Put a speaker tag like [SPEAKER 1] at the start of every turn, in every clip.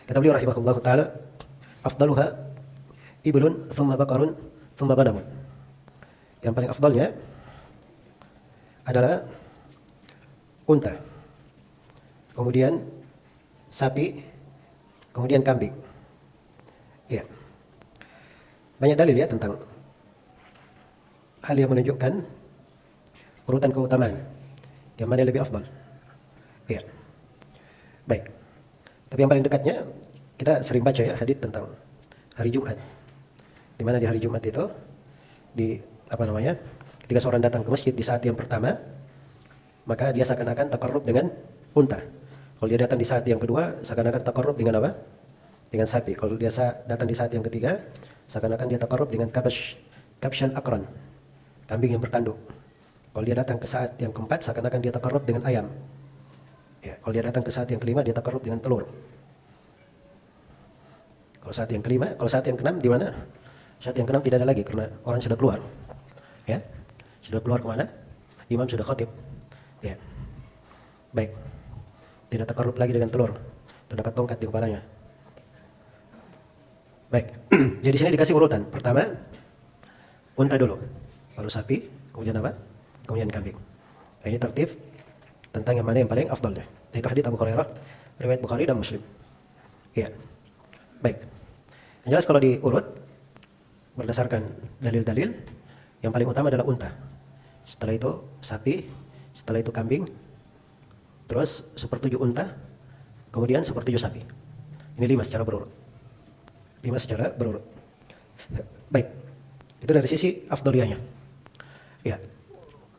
[SPEAKER 1] Kata beliau rahimahullahu taala, afdaluha iblun thumma baqarun thumma ghanamun. Yang paling afdalnya adalah unta, kemudian sapi, kemudian kambing. Ya. Banyak dalil ya tentang hal yang menunjukkan urutan keutamaan yang mana lebih afdal. Ya. Baik. Tapi yang paling dekatnya kita sering baca ya hadits tentang hari Jumat. Di mana di hari Jumat itu ketika seorang datang ke masjid di saat yang pertama, maka dia seakan-akan taqarrub dengan unta. Kalau dia datang di saat yang kedua, seakan-akan taqarrub dengan apa? Dengan sapi. Kalau dia datang di saat yang ketiga, seakan-akan dia taqarrub dengan kabshan akran, kambing yang bertanduk. Kalau dia datang ke saat yang keempat, seakan-akan dia taqarrub dengan ayam. Ya, kalau dia datang ke saat yang kelima, dia taqarrub dengan telur. Kalau saat yang kelima, kalau saat yang keenam di mana? Saat yang keenam tidak ada lagi karena orang sudah keluar. Ya, sudah keluar kemana? Imam sudah khatib. Ya, baik. Tidak taqarrub lagi dengan telur. Terdapat tongkat di kepalanya. Baik. Jadi di sini dikasih urutan. Pertama, unta dulu, baru sapi, kemudian apa? Kemudian kambing. Nah, ini tertib tentang yang mana yang paling afdalnya. Itu hadits Abu Hurairah, riwayat Bukhari dan Muslim. Ya. Baik. Yang jelas kalau diurut berdasarkan dalil-dalil, yang paling utama adalah unta. Setelah itu sapi, setelah itu kambing, terus 1/7 unta, kemudian 1/7 sapi. Ini 5 secara berurut. 5 secara berurut. Baik. Itu dari sisi afdaliyahnya. Ya.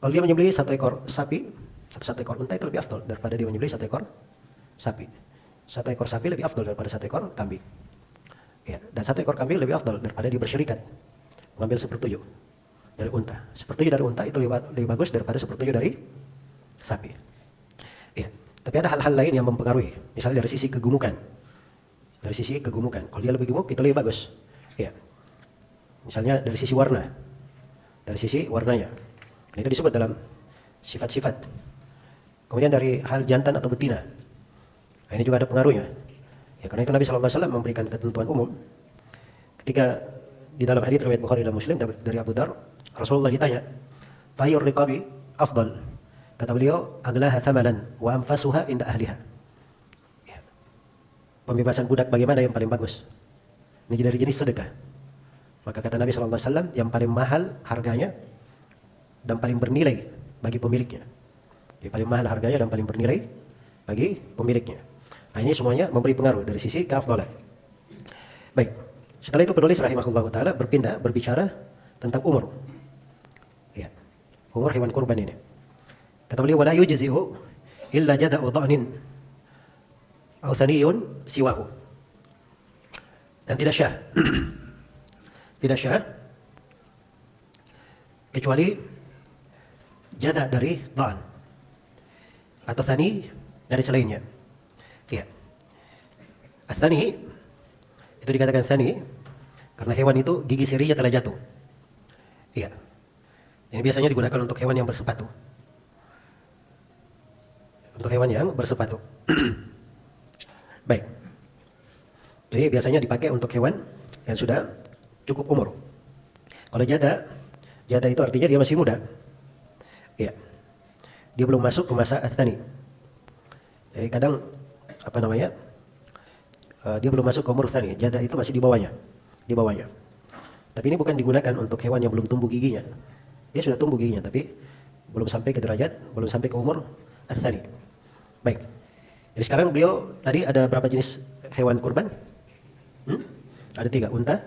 [SPEAKER 1] Kalau dia menyembelih 1 ekor sapi atau 1 ekor unta itu lebih afdal daripada dia menyembelih 1 ekor sapi. 1 ekor sapi lebih afdal daripada 1 ekor kambing. Ya, dan 1 ekor kambing lebih afdal daripada dia bersyirikat mengambil 1/7 dari unta. 1/7 dari unta itu lebih bagus daripada 1/7 dari sapi. Ya, tapi ada hal-hal lain yang mempengaruhi. Misalnya dari sisi kegemukan. Dari sisi kegemukan. Kalau dia lebih gemuk itu lebih bagus. Ya. Misalnya dari sisi warna. Dari sisi warnanya. Dan itu disebut dalam sifat-sifat. Kemudian dari hal jantan atau betina. Nah, ini juga ada pengaruhnya. Ya, karena itu Nabi SAW memberikan ketentuan umum. Ketika di dalam hadits riwayat Bukhari dan Muslim dari Abu Dar, Rasulullah ditanya, "Fayyur riqabi afdal?" Kata beliau, "Aglaha thamanan wa anfasuha inda ahliha." Ya. Pembebasan budak bagaimana yang paling bagus? Ini dari jenis sedekah. Maka kata Nabi SAW, yang paling mahal harganya dan paling bernilai bagi pemiliknya. Yang paling mahal harganya dan paling bernilai bagi pemiliknya. Nah, ini semuanya memberi pengaruh dari sisi keafdalan. Baik. Setelah itu penulis rahimahullah ta'ala berbicara tentang umur. Ya. Umur hewan kurban ini. Kata beliau, wala yujzi'u illa jada'u dha'nin aw thaniyun siwahu. Dan tidak syah. Tidak syah kecuali jada' dari dha'n atau thani dari selainnya. Ya. Ats-tsani itu dikatakan tsani karena hewan itu gigi serinya telah jatuh. Iya. Ini biasanya digunakan untuk hewan yang bersepatu. Untuk hewan yang bersepatu. Baik. Jadi biasanya dipakai untuk hewan yang sudah cukup umur. Kalau jada itu artinya dia masih muda. Iya. Dia belum masuk ke masa ats-tsani. Jadi kadang dia belum masuk ke umur tsani. Jada itu masih di bawahnya. Tapi ini bukan digunakan untuk hewan yang belum tumbuh giginya. Dia sudah tumbuh giginya, tapi belum sampai ke derajat, belum sampai ke umur ats-tsani. Baik. Jadi sekarang beliau tadi ada berapa jenis hewan kurban? Ada 3, unta,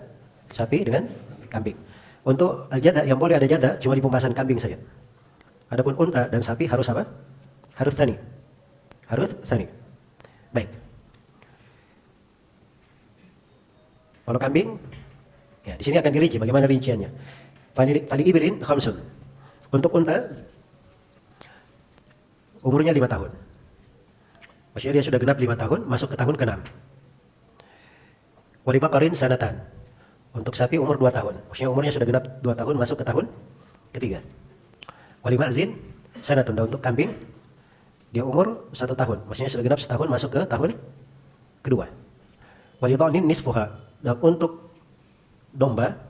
[SPEAKER 1] sapi dengan kambing. Untuk al-jada yang boleh ada jada cuma di pembahasan kambing saja. Adapun unta dan sapi harus apa? Harus tsani. Baik. Kalau kambing, ya di sini akan dirinci bagaimana rinciannya. Fali ibilin khamsun. Untuk unta umurnya 5 tahun. Maksudnya dia sudah genap 5 tahun, masuk ke tahun ke-6. Wali baqarin sanatan. Untuk sapi umur 2 tahun. Maksudnya umurnya sudah genap 2 tahun, masuk ke tahun ke-3. Wali ma'zin sanatun. Dan untuk kambing dia umur 1 tahun. Maksudnya sudah genap setahun, masuk ke tahun ke-2. Walidhanin nisfuha. Dan untuk domba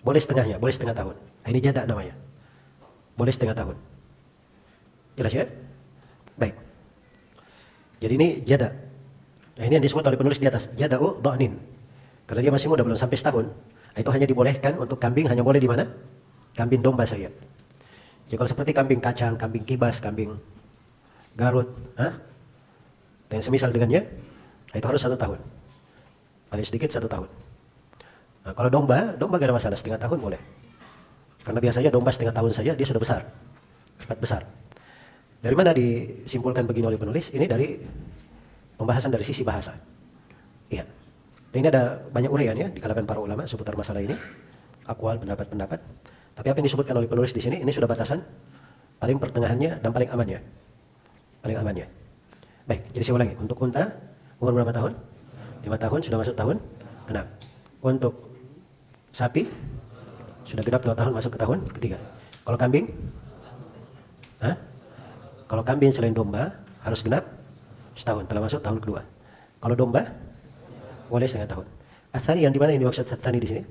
[SPEAKER 1] boleh setengahnya, boleh setengah tahun. Nah, ini jada namanya. Boleh setengah tahun. Jelas ya? Baik. Jadi ini jada. Nah, ini yang disebut oleh penulis di atas, jada'u dha'nin. Karena dia masih muda, belum sampai setahun. Nah, itu hanya dibolehkan untuk kambing, hanya boleh di mana? Kambing domba saja. Jadi kalau seperti kambing kacang, kambing kibas, kambing Garut, yang semisal dengannya, itu harus 1 tahun. Paling sedikit 1 tahun. Nah, kalau domba gak ada masalah, setengah tahun boleh. Karena biasanya domba setengah tahun saja dia sudah besar, cepat besar. Dari mana disimpulkan begini oleh penulis? Ini dari pembahasan dari sisi bahasa. Iya. Dan ini ada banyak uraian ya di kalangan para ulama seputar masalah ini, akwal, pendapat-pendapat. Tapi apa yang disebutkan oleh penulis di sini, ini sudah batasan paling pertengahannya dan paling amannya. Paling amannya. Baik, jadi saya ulangi. Untuk unta, umur berapa tahun? 5 tahun, sudah masuk tahun genap. Untuk sapi, sudah genap 2 tahun, masuk ke tahun ketiga. Kalau kambing? Kalau kambing selain domba, harus genap setahun, telah masuk tahun kedua. Kalau domba, boleh setengah tahun. Athani yang dimana ini maksud athani di sini?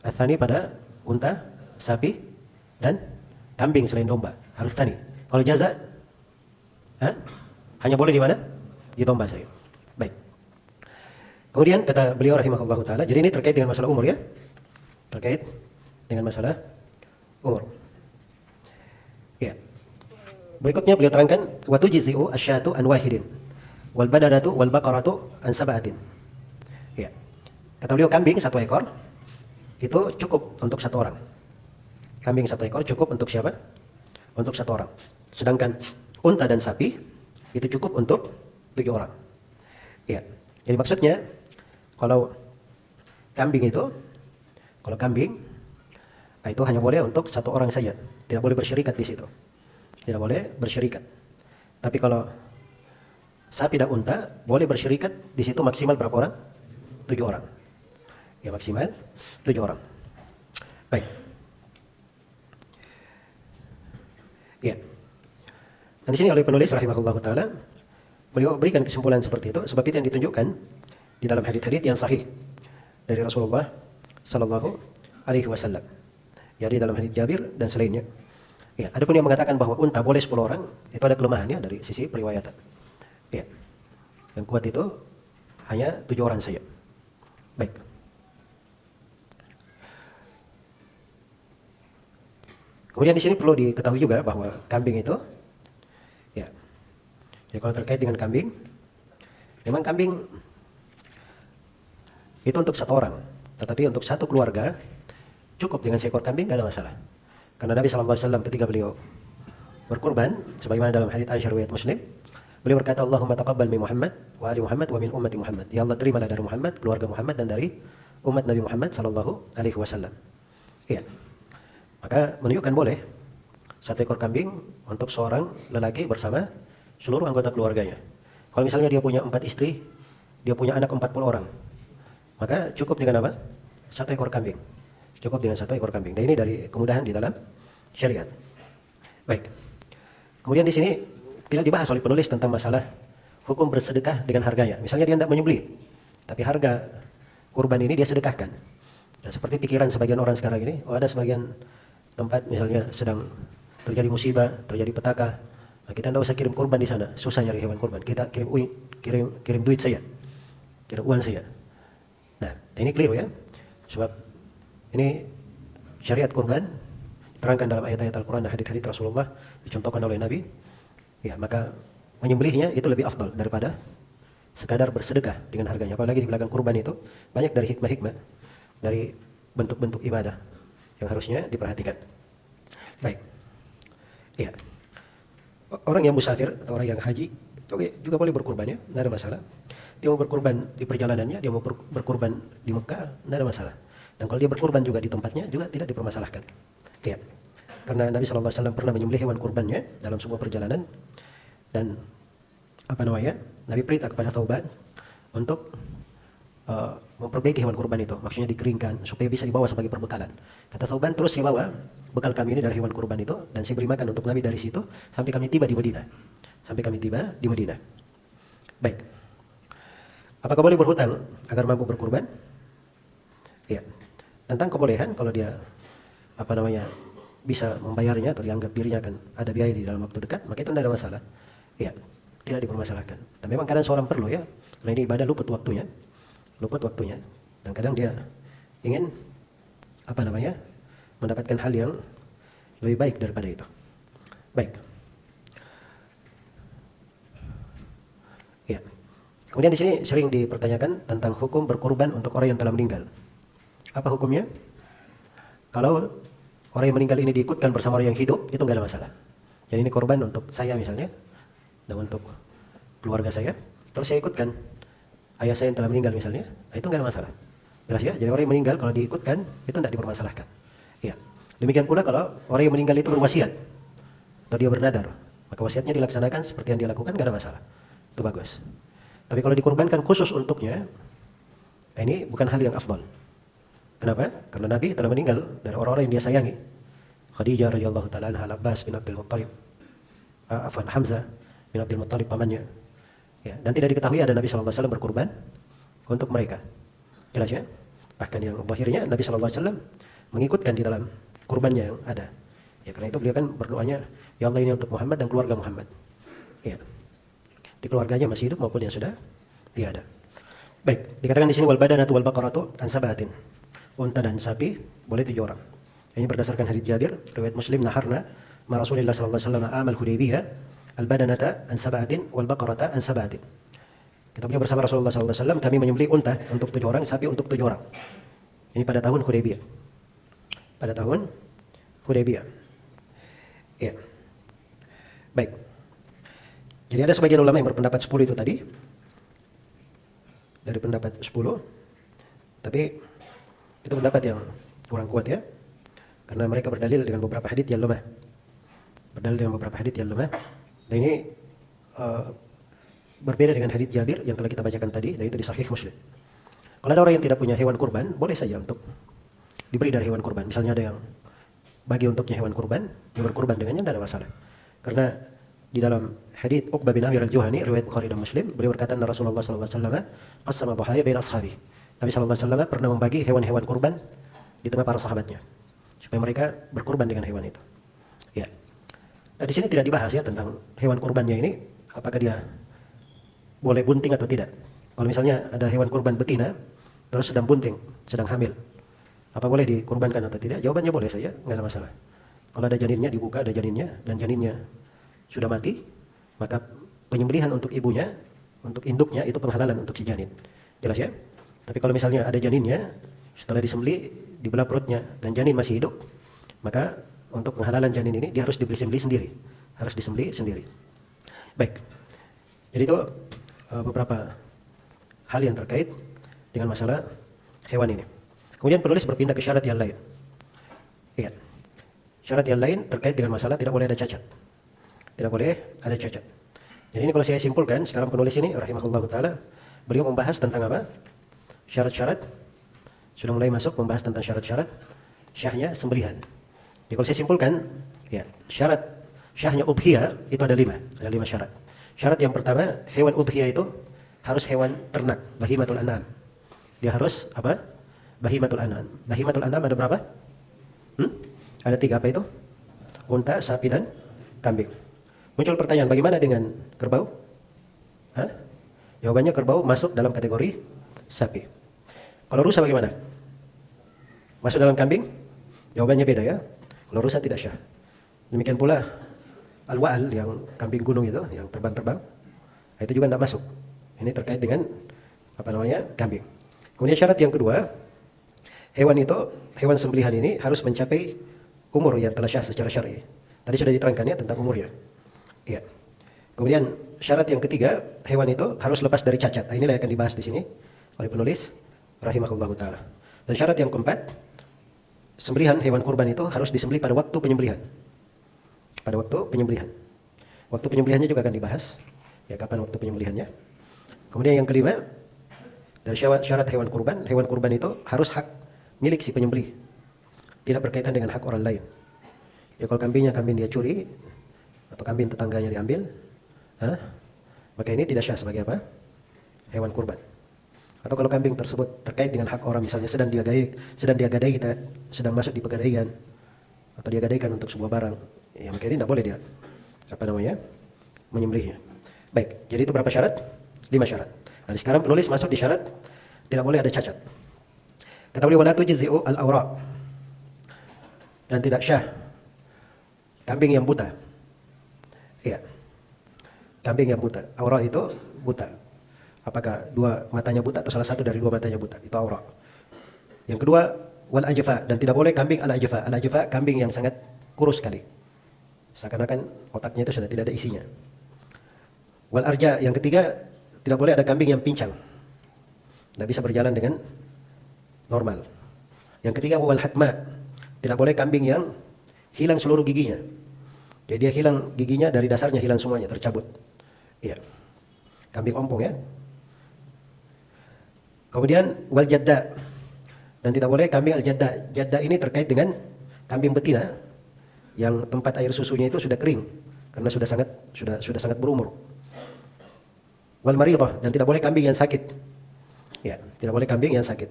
[SPEAKER 1] Athani pada unta, sapi, dan kambing selain domba. Harus tani. Kalau jaza, hanya boleh di mana? Di domba saja. Baik. Kemudian kata beliau rahimahullah ta'ala, jadi ini terkait dengan masalah umur ya. Terkait dengan masalah umur. Ya. Berikutnya beliau terangkan, wa tujzi'u asyatu an wahidin wal badanatu wal baqaratu an sab'atin. Ya. Kata beliau kambing 1 ekor itu cukup untuk 1 orang. Kambing 1 ekor cukup untuk siapa? Untuk 1 orang. Sedangkan unta dan sapi itu cukup untuk 7 orang. Ya. Jadi maksudnya kalau kambing itu hanya boleh untuk 1 orang saja, tidak boleh bersyirikat di situ. Tidak boleh bersyirikat. Tapi kalau sapi dan unta boleh bersyirikat di situ maksimal berapa orang? 7 orang. Ya maksimal 7 orang. Baik. Ya. Dan di sini oleh penulis rahimahullah taala beliau berikan kesimpulan seperti itu sebab itu yang ditunjukkan di dalam hadits-hadits yang sahih dari Rasulullah sallallahu alaihi wasallam. Ya di dalam hadits Jabir dan selainnya. Ya, adapun yang mengatakan bahwa unta boleh 10 orang, itu ada kelemahannya dari sisi periwayatan. Ya. Yang kuat itu hanya 7 orang saja. Baik. Kemudian di sini perlu diketahui juga bahwa kambing itu, ya kalau terkait dengan kambing, memang kambing itu untuk 1 orang, tetapi untuk 1 keluarga cukup dengan seekor kambing, tidak ada masalah. Karena Nabi SAW ketika beliau berkurban, sebagaimana dalam hadits Aisyah riwayat Muslim, beliau berkata, Allahumma taqabbal min Muhammad wa ali Muhammad wa min ummati Muhammad. Ya Allah, terimalah dari Muhammad, keluarga Muhammad, dan dari umat Nabi Muhammad SAW. Ya. Maka menunjukkan boleh 1 ekor kambing untuk seorang lelaki bersama seluruh anggota keluarganya. Kalau misalnya dia punya 4 istri, dia punya anak 40 orang, maka cukup dengan apa? 1 ekor kambing. Cukup dengan 1 ekor kambing. Dan ini dari kemudahan di dalam syariat. Baik. Kemudian di sini tidak dibahas oleh penulis tentang masalah hukum bersedekah dengan harganya. Misalnya dia tidak menyembelih, tapi harga kurban ini dia sedekahkan. Nah, seperti pikiran sebagian orang sekarang ini, ada sebagian tempat misalnya sedang terjadi musibah, terjadi petaka, nah, kita tidak usah kirim kurban di sana, susah nyari hewan kurban, kita kirim duit saja, kirim uang saja. Nah, ini keliru ya, sebab ini syariat kurban diterangkan dalam ayat-ayat Al-Quran dan hadits-hadits Rasulullah, dicontohkan oleh Nabi. Ya, maka menyembelihnya itu lebih afdal daripada sekadar bersedekah dengan harganya. Apalagi di belakang kurban itu banyak dari hikmah-hikmah, dari bentuk-bentuk ibadah yang harusnya diperhatikan. Baik. Ya. Orang yang musafir atau orang yang haji juga boleh berkurban ya, tidak ada masalah. Dia mau berkurban di perjalanannya, dia mau berkurban di Mekah, tidak ada masalah. Dan kalau dia berkurban juga di tempatnya juga tidak dipermasalahkan. Ya. Karena Nabi SAW pernah menyembelih hewan kurbannya dalam sebuah perjalanan dan Nabi perintah kepada Thauban untuk memperbaiki hewan kurban itu, maksudnya dikeringkan supaya bisa dibawa sebagai perbekalan. Kata Thauban, terus saya bawa bekal kami ini dari hewan kurban itu dan saya beri makan untuk Nabi dari situ sampai kami tiba di Madinah. Baik. Apakah boleh berhutang agar mampu berkurban? Ya, tentang kebolehan kalau dia bisa membayarnya atau dianggap dirinya akan ada biaya di dalam waktu dekat, maka itu tidak ada masalah. Ya, tidak dipermasalahkan. Dan memang kadang seorang perlu ya, karena ini ibadah luput waktunya, dan kadang dia ingin mendapatkan hal yang lebih baik daripada itu. Baik. Ya. Kemudian di sini sering dipertanyakan tentang hukum berkurban untuk orang yang telah meninggal. Apa hukumnya? Kalau orang yang meninggal ini diikutkan bersama orang yang hidup, itu nggak ada masalah. Jadi ini korban untuk saya misalnya, dan untuk keluarga saya, terus saya ikutkan ayah saya yang telah meninggal misalnya, itu nggak ada masalah. Jelas ya? Jadi orang yang meninggal kalau diikutkan, itu tidak dipermasalahkan. Ya. Demikian pula kalau orang yang meninggal itu berwasiat, atau dia bernadar, maka wasiatnya dilaksanakan seperti yang dia lakukan, nggak ada masalah. Itu bagus. Tapi kalau dikorbankan khusus untuknya, ini bukan hal yang afdal. Kenapa? Karena Nabi telah meninggal dari orang-orang yang dia sayangi. Khadijah radhiyallahu taala anha, Abbas bin Abdul Muttalib, Hamzah bin Abdul Muttalib pamannya. Ya, dan tidak diketahui ada Nabi sallallahu alaihi wasallam berkurban untuk mereka. Jelas ya? Bahkan yang akhirnya Nabi sallallahu alaihi wasallam mengikutkan di dalam kurbannya yang ada. Ya, karena itu beliau kan berdoanya, ya Allah ini untuk Muhammad dan keluarga Muhammad. Ya. Di keluarganya masih hidup maupun yang sudah tiada. Baik, dikatakan di sini wal badanatu wal baqaratu an sabatin. Unta dan sapi boleh 7 orang. Ini berdasarkan hadits Jabir, riwayat Muslim, naharna ma Rasulullah sallallahu alaihi wasallam amal Hudaybiyah al badanata an sabatin wal baqarata an sabatin. Kita beliau bersama Rasulullah sallallahu alaihi wasallam, kami menyembelih unta untuk 7 orang, sapi untuk 7 orang. Ini pada tahun Hudaybiyah. Pada tahun Hudaybiyah. Ya. Baik. Jadi ada sebagian ulama yang berpendapat 10 itu tadi. Dari pendapat 10. Tapi itu pendapat yang kurang kuat ya. Karena mereka berdalil dengan beberapa hadits yang lemah. Dan ini berbeda dengan hadits Jabir yang telah kita bacakan tadi, dan itu di Sahih Muslim. Kalau ada orang yang tidak punya hewan kurban, boleh saja untuk diberi dari hewan kurban. Misalnya ada yang bagi untuknya hewan kurban, dia berkurban dengannya, tidak ada masalah. Karena di dalam hadits Uqbah bin Amir al-Juhani, riwayat Bukhari dan Muslim, beliau berkata, Rasulullah sallallahu alaihi wasallam qasama dhahaya baina ashabihi. Nabi sallallahu alaihi wasallam pernah membagi hewan-hewan kurban di tengah para sahabatnya supaya mereka berkurban dengan hewan itu. Ya. Nah, di sini tidak dibahas ya tentang hewan kurbannya ini apakah dia boleh bunting atau tidak. Kalau misalnya ada hewan kurban betina terus sedang bunting, sedang hamil, apa boleh dikurbankan atau tidak? Jawabannya boleh saja, nggak ada masalah. Kalau ada janinnya, dibuka ada janinnya dan janinnya sudah mati, maka penyembelihan untuk ibunya, untuk induknya itu penghalalan untuk si janin. Jelas ya? Tapi kalau misalnya ada janinnya, setelah disembelih, dibelah perutnya, dan janin masih hidup, maka untuk penghalalan janin ini, dia harus disembelih sendiri. Harus disembelih sendiri. Baik. Jadi itu beberapa hal yang terkait dengan masalah hewan ini. Kemudian penulis berpindah ke syarat yang lain. Iya. Syarat yang lain terkait dengan masalah tidak boleh ada cacat. Tidak boleh ada cacat. Jadi ini kalau saya simpulkan, sekarang penulis ini, rahimahullah ta'ala, beliau membahas tentang apa? Syarat-syarat, sudah mulai masuk membahas tentang syarat-syarat syahnya sembelihan. Jadi kalau saya simpulkan, ya, syarat syahnya udhiyah itu ada 5 syarat. Syarat yang pertama, hewan udhiyah itu harus hewan ternak, bahimatul an'am. Dia harus apa? Bahimatul an'am. Bahimatul an'am ada berapa? Ada 3, apa itu? Unta, sapi, dan kambing. Muncul pertanyaan, bagaimana dengan kerbau? Jawabannya kerbau masuk dalam kategori sapi. Kalau rusa bagaimana? Masuk dalam kambing? Jawabannya beda ya. Kalau rusa tidak syah. Demikian pula al-wa'al yang kambing gunung itu, yang terbang-terbang, itu juga tidak masuk. Ini terkait dengan kambing. Kemudian syarat yang kedua, hewan sembelihan ini harus mencapai umur yang telah syah secara syar'i. Tadi sudah diterangkan ya tentang umurnya. Ya. Kemudian syarat yang ketiga, hewan itu harus lepas dari cacat. Nah, inilah yang akan dibahas di sini oleh penulis rahimahullah ta'ala. Dan syarat yang keempat, sembelihan hewan kurban itu harus disembelih pada waktu penyembelihan. Pada waktu penyembelihan. Waktu penyembelihannya juga akan dibahas. Ya, kapan waktu penyembelihannya. Kemudian yang kelima, dari syarat hewan kurban itu harus hak milik si penyembelih. Tidak berkaitan dengan hak orang lain. Ya, kalau kambing dia curi, atau kambing tetangganya diambil, maka ini tidak syah sebagai apa? Hewan kurban. Atau kalau kambing tersebut terkait dengan hak orang, misalnya sedang dia gadai, kita sedang masuk di pegadaian atau dia gadaikan untuk sebuah barang, ya maka ini tidak boleh dia menyembelihnya. Baik, jadi itu berapa syarat? 5 syarat. Nah, sekarang penulis masuk di syarat tidak boleh ada cacat. Kata beliau, wala tujzi'u al-awra, dan tidak syah kambing yang buta. Iya, kambing yang buta. Awra itu buta. Apakah dua matanya buta atau salah satu dari dua matanya buta? Itu awra. Yang kedua, wal ajfa, dan tidak boleh kambing al ajfa. Al ajfa kambing yang sangat kurus sekali, seakan-akan otaknya itu sudah tidak ada isinya. Wal arja, yang ketiga, tidak boleh ada kambing yang pincang, tidak bisa berjalan dengan normal. Yang ketiga, wal hatma, tidak boleh kambing yang hilang seluruh giginya. Jadi dia hilang giginya dari dasarnya, hilang semuanya, tercabut. Iya, kambing ompong ya. Kemudian wal jadda, dan tidak boleh kambing al jadda. Jadda ini terkait dengan kambing betina yang tempat air susunya itu sudah kering karena sudah sangat berumur. Wal maridah, dan tidak boleh kambing yang sakit. Ya, tidak boleh kambing yang sakit.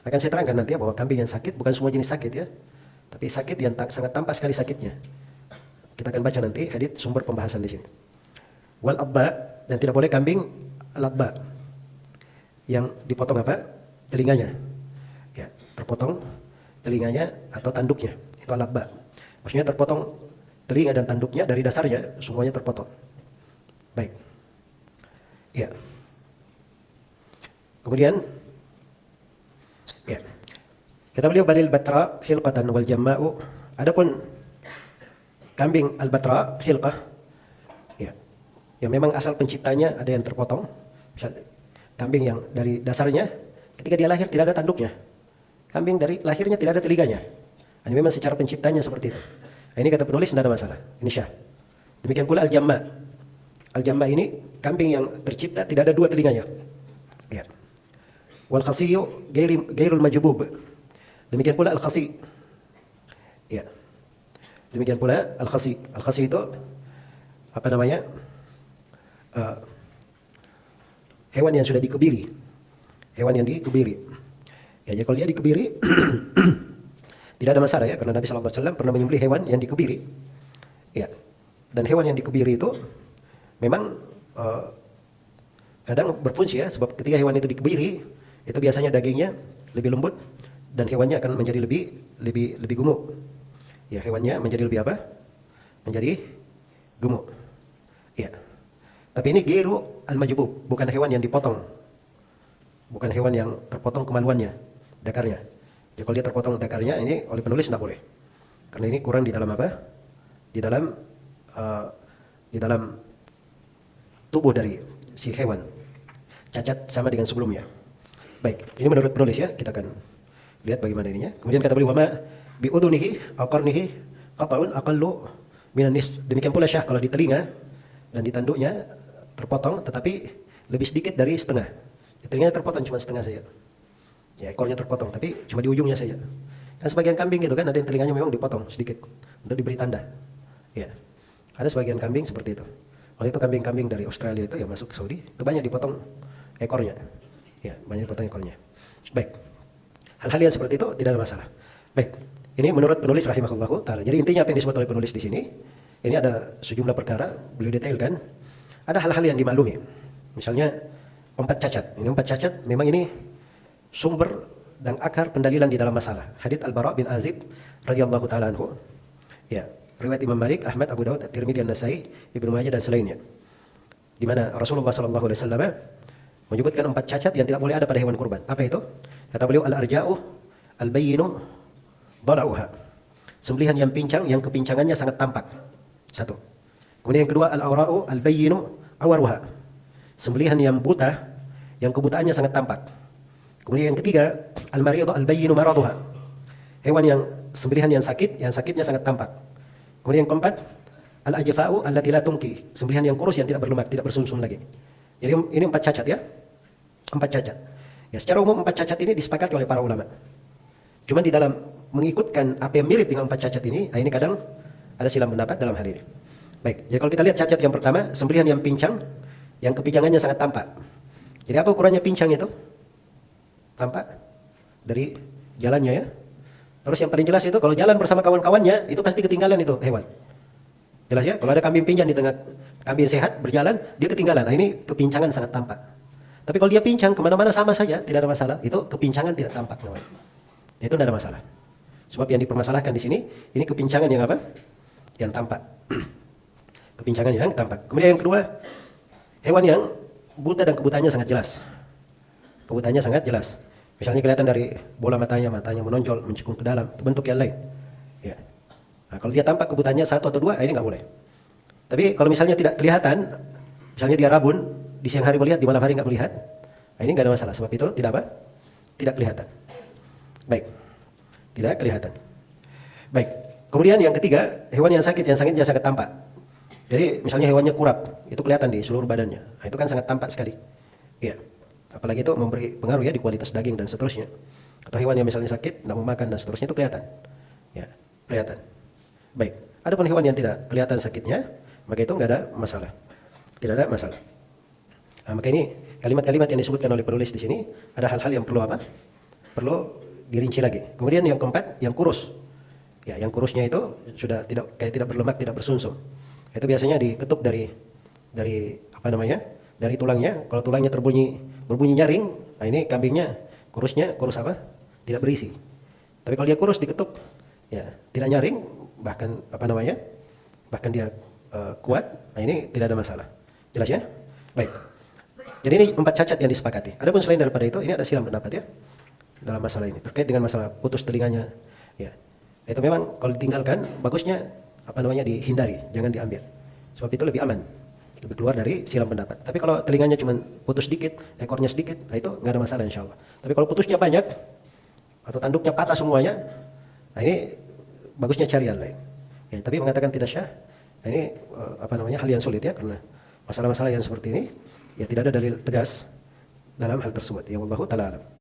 [SPEAKER 1] Akan saya terangkan nanti ya bahwa kambing yang sakit bukan semua jenis sakit ya, tapi sakit yang sangat tampak sekali sakitnya. Kita akan baca nanti hadits sumber pembahasan di sini. Wal abba, dan tidak boleh kambing al abba yang dipotong telinganya. Ya, terpotong telinganya atau tanduknya. Itu al abba. Maksudnya terpotong telinga dan tanduknya dari dasarnya semuanya terpotong. Baik. Ya. Kemudian ya. Kata beliau, balil batra khilqatan wal jamma'u. Adapun kambing al batra khilqah, ya, yang memang asal penciptanya ada yang terpotong. Misal kambing yang dari dasarnya ketika dia lahir tidak ada tanduknya. Kambing dari lahirnya tidak ada telinganya. Ini memang secara penciptanya seperti itu. Nah, ini kata penulis tidak ada masalah. Ini syah. Demikian pula al jamma. Al jamma ini kambing yang tercipta tidak ada dua telinganya. Ya. Wal khasiyu gairul majbub. Demikian pula al khasi. Ya. Demikian pula al khasi. Al khasi itu hewan yang sudah dikebiri. Hewan yang dikebiri. Ya, jadi kalau dia dikebiri tidak ada masalah ya, karena Nabi SAW pernah menyembelih hewan yang dikebiri. Ya. Dan hewan yang dikebiri itu memang kadang berfungsi ya, sebab ketika hewan itu dikebiri, itu biasanya dagingnya lebih lembut dan hewannya akan menjadi lebih gemuk. Ya, hewannya menjadi lebih apa? Menjadi gemuk. Ya. Tapi ini gairu al-majbub, bukan hewan yang dipotong. Bukan hewan yang terpotong kemaluannya, dakarnya. Jadi kalau dia terpotong dakarnya, ini oleh penulis tidak boleh. Karena ini kurang di dalam apa? Di dalam tubuh dari si hewan. Cacat sama dengan sebelumnya. Baik, ini menurut penulis ya, kita akan lihat bagaimana ininya. Kemudian kata beliau, wama bi udhunihi aw qarnihi qata'un aqallu minan nis. Demikian pula syah kalau di telinga dan di tanduknya terpotong tetapi lebih sedikit dari setengah. Telinganya terpotong cuma setengah saja. Ya, ekornya terpotong tapi cuma di ujungnya saja. Kan sebagian kambing gitu kan ada yang telinganya memang dipotong sedikit untuk diberi tanda. Ya. Ada sebagian kambing seperti itu. Oleh itu kambing-kambing dari Australia itu yang masuk ke Saudi itu banyak dipotong ekornya. Ya, banyak dipotong ekornya. Baik. Hal-hal yang seperti itu tidak ada masalah. Baik. Ini menurut penulis rahimahullahu taala. Jadi intinya apa yang disebut oleh penulis di sini? Ini ada sejumlah perkara beliau detailkan. Ada hal-hal yang dimaklumi. Misalnya empat cacat. Ini empat cacat memang ini sumber dan akar pendalilan di dalam masalah. Hadits Al-Bara bin Azib radhiyallahu taala anhu. Ya, riwayat Imam Malik, Ahmad, Abu Dawud, At-Tirmidzi, An-Nasai, Ibnu Majah dan selainnya. Di mana Rasulullah sallallahu alaihi wasallam menyebutkan empat cacat yang tidak boleh ada pada hewan kurban. Apa itu? Kata beliau, al-arja'u al-bayyinu dhala'uha. Sembelihan yang pincang yang kepincangannya sangat tampak. Satu. Kemudian yang kedua, al-awra'u al-bayyinu awaruha. Sembelihan yang buta yang kebutaannya sangat tampak. Kemudian yang ketiga, al-maridhu al-bayyinu maraduha. Hewan yang sembelihan yang sakitnya sangat tampak. Kemudian yang keempat, al-ajfa'u allati la tunki. Sembelihan yang kurus yang tidak berlemak, tidak bersumsum lagi. Jadi ini empat cacat ya. Empat cacat. Ya, secara umum empat cacat ini disepakati oleh para ulama. Cuma di dalam mengikutkan apa yang mirip dengan empat cacat ini kadang ada silang pendapat dalam hal ini. Baik, jadi kalau kita lihat cacat yang pertama, sembelihan yang pincang, yang kepincangannya sangat tampak. Jadi apa ukurannya pincang itu? tampak dari jalannya ya. Terus yang paling jelas itu kalau jalan bersama kawan-kawannya itu pasti ketinggalan itu hewan. Jelas ya, kalau ada kambing pincang di tengah kambing sehat berjalan, dia ketinggalan. Nah ini kepincangan sangat tampak. Tapi kalau dia pincang kemana-mana sama saja, tidak ada masalah. Itu kepincangan tidak tampak namanya. Itu tidak ada masalah. Sebab yang dipermasalahkan di sini, ini kepincangan yang apa? Yang tampak. Kepincangan yang tampak. Kemudian yang kedua, hewan yang buta dan kebutannya sangat jelas. Kebutannya sangat jelas. Misalnya kelihatan dari bola matanya menonjol, mencekung ke dalam, itu bentuk yang lain. Ya. Nah, kalau dia tampak kebutannya 1 atau 2, ini nggak boleh. Tapi kalau misalnya tidak kelihatan, misalnya dia rabun, di siang hari melihat, di malam hari nggak melihat, nah ini nggak ada masalah. Sebab itu tidak apa? Tidak kelihatan. Baik, tidak kelihatan. Baik. Kemudian yang ketiga, hewan yang sakitnya sangat tampak. Jadi misalnya hewannya kurap, itu kelihatan di seluruh badannya. Nah, itu kan sangat tampak sekali. Iya. Apalagi itu memberi pengaruh ya di kualitas daging dan seterusnya. Atau hewan yang misalnya sakit, tidak mau makan dan seterusnya itu kelihatan. Ya, kelihatan. Baik. Adapun hewan yang tidak kelihatan sakitnya, maka itu nggak ada masalah. Tidak ada masalah. Nah, maka ini kalimat-kalimat yang disebutkan oleh penulis di sini ada hal-hal yang perlu apa? Perlu dirinci lagi. Kemudian yang keempat, yang kurus. Ya, yang kurusnya itu sudah tidak berlemak, tidak bersunsum. Itu biasanya diketuk dari apa namanya? Dari tulangnya. Kalau tulangnya berbunyi nyaring, nah ini kambingnya kurus apa? Tidak berisi. Tapi kalau dia kurus diketuk, ya tidak nyaring, bahkan apa namanya? Bahkan dia kuat, nah ini tidak ada masalah. Jelas ya? Baik. Jadi ini 4 cacat yang disepakati. Adapun selain daripada itu, ini ada silang pendapat ya dalam masalah ini terkait dengan masalah putus telinganya. Ya, itu memang kalau ditinggalkan bagusnya apa namanya dihindari, jangan diambil. Sebab itu lebih aman, lebih keluar dari silang pendapat. Tapi kalau telinganya cuma putus sedikit, ekornya sedikit, nah itu nggak ada masalah insya Allah. Tapi kalau putusnya banyak atau tanduknya patah semuanya, nah ini bagusnya cari yang lain. Ya, tapi mengatakan tidak syah, nah ini apa namanya hal yang sulit ya karena masalah-masalah yang seperti ini ya tidak ada dalil tegas dalam hal tersebut. Ya wallahu taala alam.